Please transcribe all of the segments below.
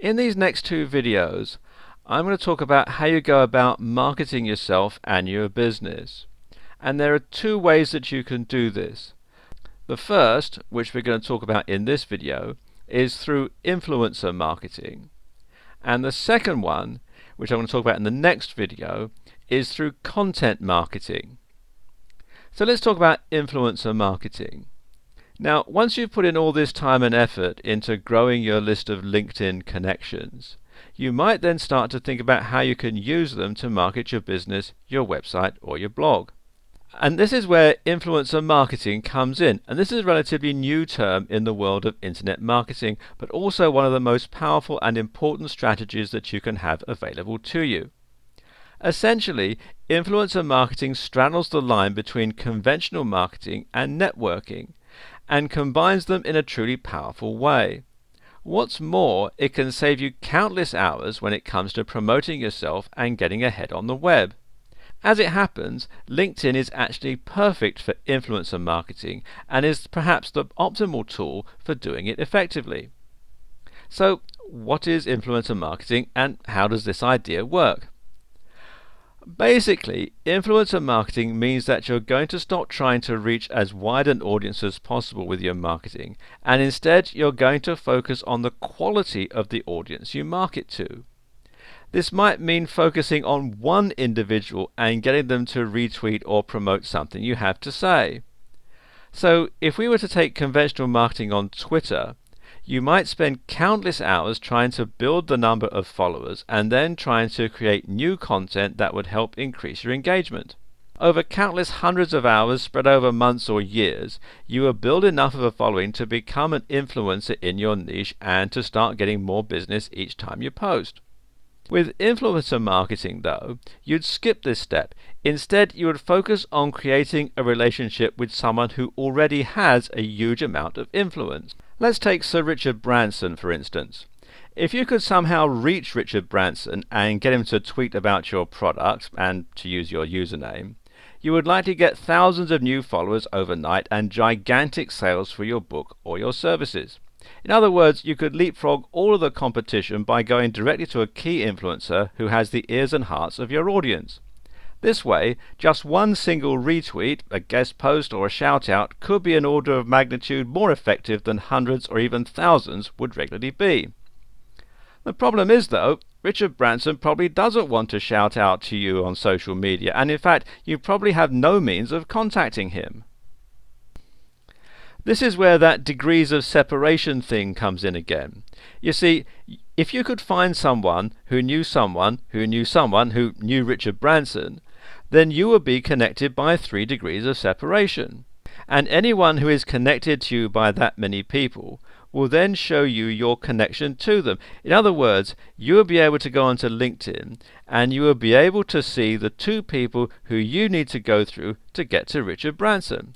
In these next two videos, I'm going to talk about how you go about marketing yourself and your business. And there are two ways that you can do this. The first, which we're going to talk about in this video, is through influencer marketing. And the second one, which I'm going to talk about in the next video, is through content marketing. So let's talk about influencer marketing. Now, once you've put in all this time and effort into growing your list of LinkedIn connections, you might then start to think about how you can use them to market your business, your website, or your blog. And this is where influencer marketing comes in. And this is a relatively new term in the world of internet marketing, but also one of the most powerful and important strategies that you can have available to you. Essentially, influencer marketing straddles the line between conventional marketing and networking, and combines them in a truly powerful way. What's more, it can save you countless hours when it comes to promoting yourself and getting ahead on the web. As it happens, LinkedIn is actually perfect for influencer marketing and is perhaps the optimal tool for doing it effectively. So, what is influencer marketing and how does this idea work? Basically, influencer marketing means that you're going to stop trying to reach as wide an audience as possible with your marketing, and instead you're going to focus on the quality of the audience you market to. This might mean focusing on one individual and getting them to retweet or promote something you have to say. So, if we were to take conventional marketing on Twitter, you might spend countless hours trying to build the number of followers and then trying to create new content that would help increase your engagement. Over countless hundreds of hours spread over months or years, you will build enough of a following to become an influencer in your niche and to start getting more business each time you post. With influencer marketing, though, you'd skip this step. Instead, you would focus on creating a relationship with someone who already has a huge amount of influence. Let's take Sir Richard Branson, for instance. If you could somehow reach Richard Branson and get him to tweet about your product and to use your username, you would likely get thousands of new followers overnight and gigantic sales for your book or your services. In other words, you could leapfrog all of the competition by going directly to a key influencer who has the ears and hearts of your audience. This way, just one single retweet, a guest post, or a shout-out could be an order of magnitude more effective than hundreds or even thousands would regularly be. The problem is, though, Richard Branson probably doesn't want to shout out to you on social media, and in fact, you probably have no means of contacting him. This is where that degrees of separation thing comes in again. You see, if you could find someone who knew someone who knew someone who knew Richard Branson, then you would be connected by 3 degrees of separation. And anyone who is connected to you by that many people will then show you your connection to them. In other words, you will be able to go onto LinkedIn and you will be able to see the 2 people who you need to go through to get to Richard Branson.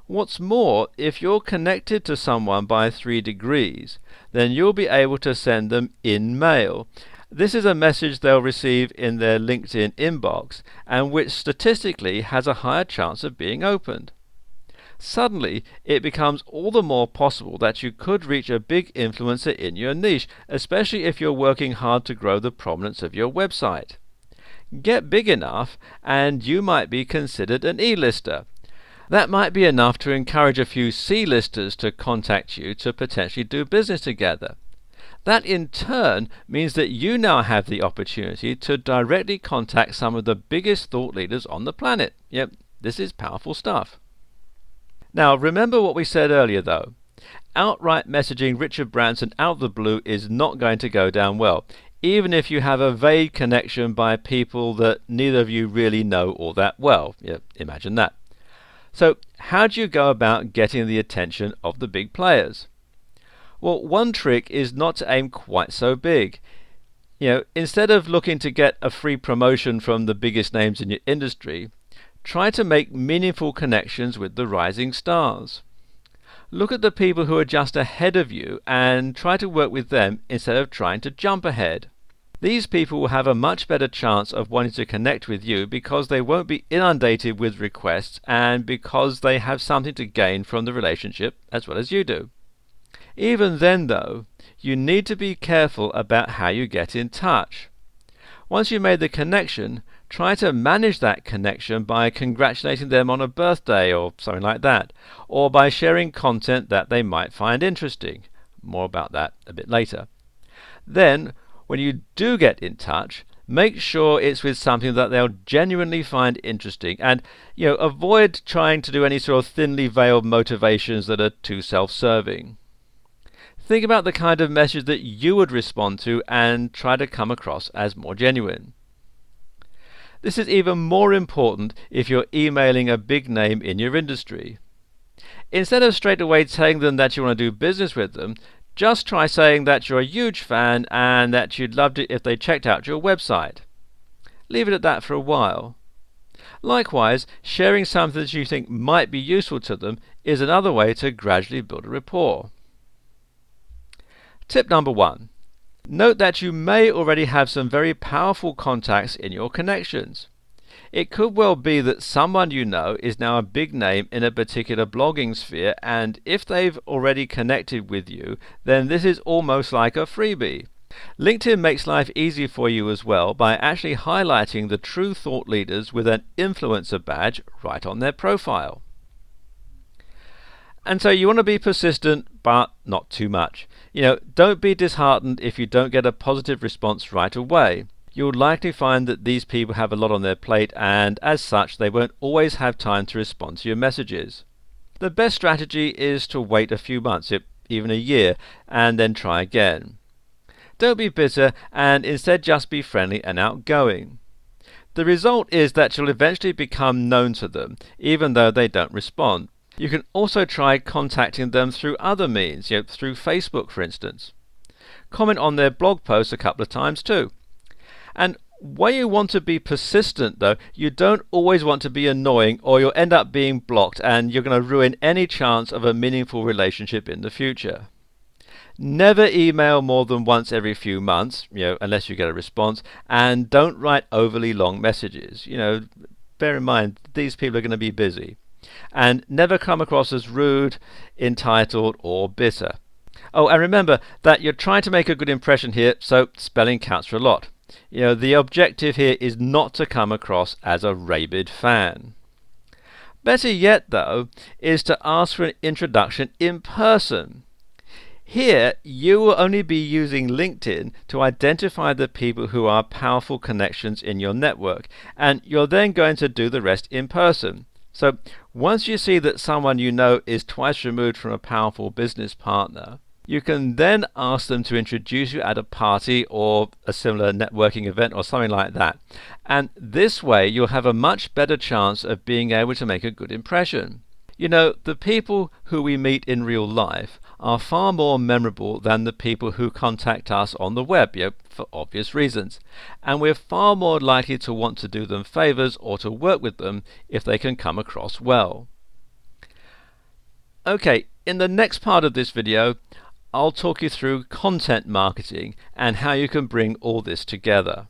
What's more, if you're connected to someone by 3 degrees, then you'll be able to send them in mail. This is a message they'll receive in their LinkedIn inbox, and which statistically has a higher chance of being opened. Suddenly, it becomes all the more possible that you could reach a big influencer in your niche, especially if you're working hard to grow the prominence of your website. Get big enough, and you might be considered an E-lister. That might be enough to encourage a few C-listers to contact you to potentially do business together. That in turn means that you now have the opportunity to directly contact some of the biggest thought leaders on the planet. Yep, this is powerful stuff. Now remember what we said earlier though. Outright messaging Richard Branson out of the blue is not going to go down well, even if you have a vague connection by people that neither of you really know all that well. Yep, imagine that. So how do you go about getting the attention of the big players? Well, one trick is not to aim quite so big. Instead of looking to get a free promotion from the biggest names in your industry, try to make meaningful connections with the rising stars. Look at the people who are just ahead of you and try to work with them instead of trying to jump ahead. These people will have a much better chance of wanting to connect with you because they won't be inundated with requests and because they have something to gain from the relationship as well as you do. Even then, though, you need to be careful about how you get in touch. Once you've made the connection, try to manage that connection by congratulating them on a birthday or something like that, or by sharing content that they might find interesting. More about that a bit later. Then, when you do get in touch, make sure it's with something that they'll genuinely find interesting, and avoid trying to do any sort of thinly veiled motivations that are too self-serving. Think about the kind of message that you would respond to and try to come across as more genuine. This is even more important if you're emailing a big name in your industry. Instead of straight away telling them that you want to do business with them, just try saying that you're a huge fan and that you'd love it if they checked out your website. Leave it at that for a while. Likewise, sharing something that you think might be useful to them is another way to gradually build a rapport. Tip number 1. Note that you may already have some very powerful contacts in your connections. It could well be that someone you know is now a big name in a particular blogging sphere, and if they've already connected with you, then this is almost like a freebie. LinkedIn makes life easy for you as well by actually highlighting the true thought leaders with an influencer badge right on their profile. And so you want to be persistent, but not too much. Don't be disheartened if you don't get a positive response right away. You'll likely find that these people have a lot on their plate, and as such they won't always have time to respond to your messages. The best strategy is to wait a few months, even a year, and then try again. Don't be bitter, and instead just be friendly and outgoing. The result is that you'll eventually become known to them, even though they don't respond. You can also try contacting them through other means, through Facebook for instance. Comment on their blog posts a couple of times too. And when you want to be persistent though, you don't always want to be annoying, or you'll end up being blocked and you're going to ruin any chance of a meaningful relationship in the future. Never email more than once every few months, unless you get a response, and don't write overly long messages. Bear in mind, these people are going to be busy. And never come across as rude, entitled, or bitter. Oh, and remember that you're trying to make a good impression here, so spelling counts for a lot. The objective here is not to come across as a rabid fan. Better yet, though, is to ask for an introduction in person. Here, you will only be using LinkedIn to identify the people who are powerful connections in your network, and you're then going to do the rest in person. So once you see that someone you know is twice removed from a powerful business partner, you can then ask them to introduce you at a party or a similar networking event or something like that. And this way you'll have a much better chance of being able to make a good impression. The people who we meet in real life are far more memorable than the people who contact us on the web, for obvious reasons. And we're far more likely to want to do them favors or to work with them if they can come across well. Okay, in the next part of this video, I'll talk you through content marketing and how you can bring all this together.